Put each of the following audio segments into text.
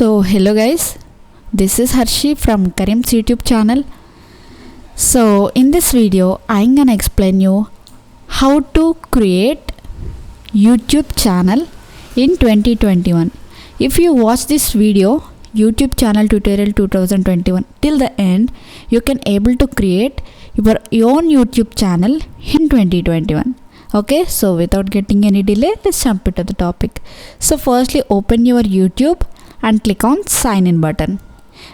So hello guys, this is Harshi from KAREEMM's YouTube channel. So in this video I'm gonna explain you how to create YouTube channel in 2021. If you watch this video YouTube channel tutorial 2021 till the end, you can able to create your own YouTube channel in 2021. Okay, so without getting any delay, let's jump into the topic. So firstly, open your YouTube and click on sign in button.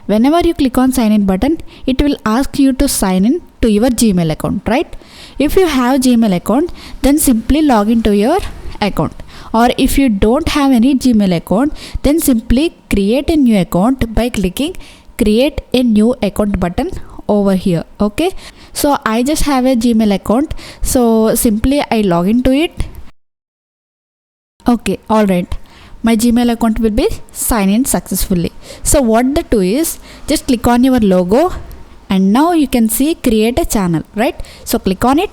Whenever you click on sign in button, it will ask you to sign in to your Gmail account, right? If you have Gmail account, then simply log into your account. Or if you don't have any Gmail account, then simply create a new account by clicking create a new account button over here. Okay, so I just have a Gmail account, so simply I log into it. Okay, alright, my Gmail account will be signed in successfully. So what the do is, just click on your logo and now you can see create a channel, right? So click on it,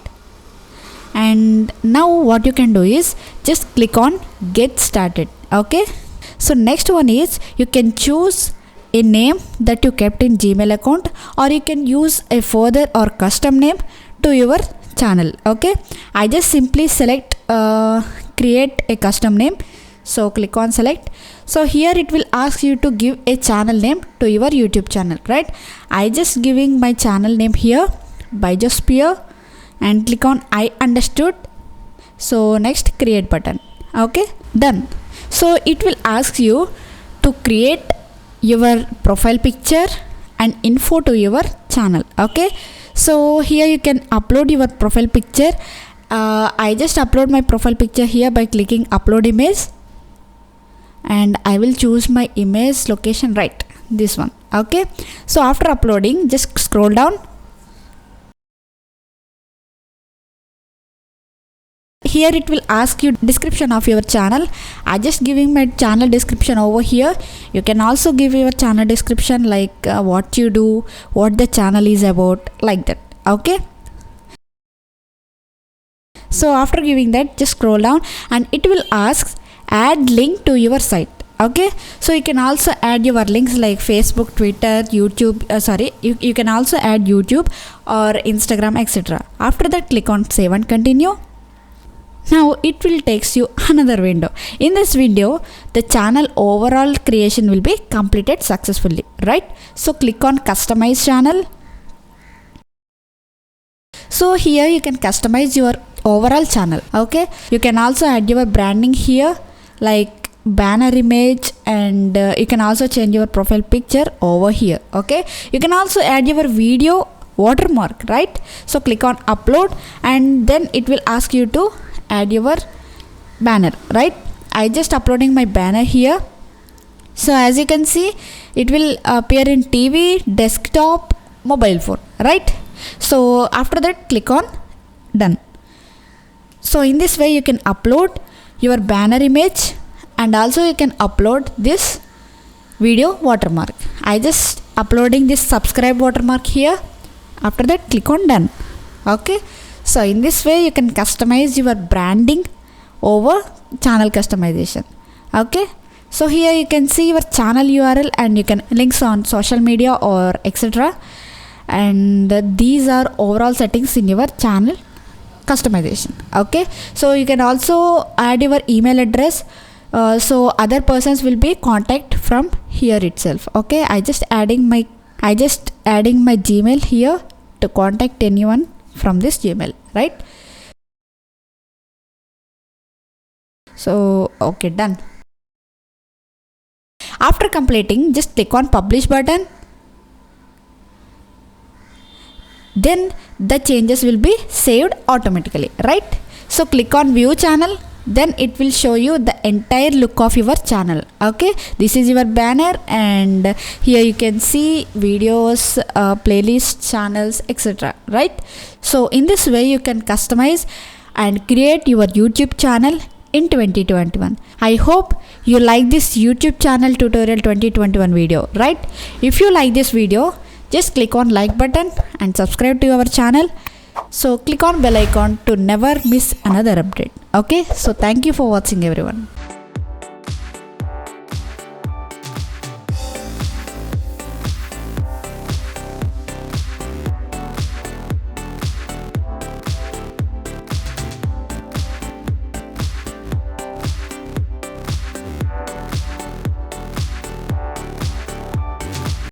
and now what you can do is just click on get started. Okay, so next one is you can choose a name that you kept in Gmail account, or you can use a further or custom name to your channel. Okay, I just simply select create a custom name, so click on select. So here it will ask you to give a channel name to your YouTube channel, right? I just giving my channel name here by just peer and click on I understood. So next create button. Okay, done. So it will ask you to create your profile picture and info to your channel. Okay, so here you can upload your profile picture. I just upload my profile picture here by clicking upload image, and I will choose my image location, right, this one. Okay, so after uploading, just scroll down. Here it will ask you description of your channel. I just giving my channel description over here. You can also give your channel description like what you do, what the channel is about, like that. Okay, so after giving that, just scroll down and it will ask add link to your site. Okay, so you can also add your links like Facebook, Twitter, YouTube, you can also add YouTube or Instagram, etc. After that, click on save and continue. Now it will takes you another window. In this window, the channel overall creation will be completed successfully, right? So click on customize channel. So here you can customize your overall channel. Okay, you can also add your branding here like banner image, and you can also change your profile picture over here. Okay, you can also add your video watermark, right? So click on upload and then it will ask you to add your banner, right? I just uploading my banner here. So as you can see, it will appear in TV, desktop, mobile phone, right? So after that, click on done. So in this way you can upload your banner image, and also you can upload this video watermark. I just uploading this subscribe watermark here. After that, click on done. Okay, so in this way you can customize your branding over channel customization. Okay, so here you can see your channel URL and you can links on social media or etc. And these are overall settings in your channel customization. Okay, so you can also add your email address, so other persons will be contact from here itself. Okay, I just adding my Gmail here to contact anyone from this Gmail, right? So okay, done. After completing, just click on publish button. Then the changes will be saved automatically, right? So click on view channel, then it will show you the entire look of your channel. Okay, this is your banner, and here you can see videos, playlists, channels, etc. right? So in this way you can customize and create your YouTube channel in 2021. I hope you like this YouTube channel tutorial 2021 video, right? If you like this video, just click on like button and subscribe to our channel. So click on bell icon to never miss another update. Okay, so thank you for watching everyone.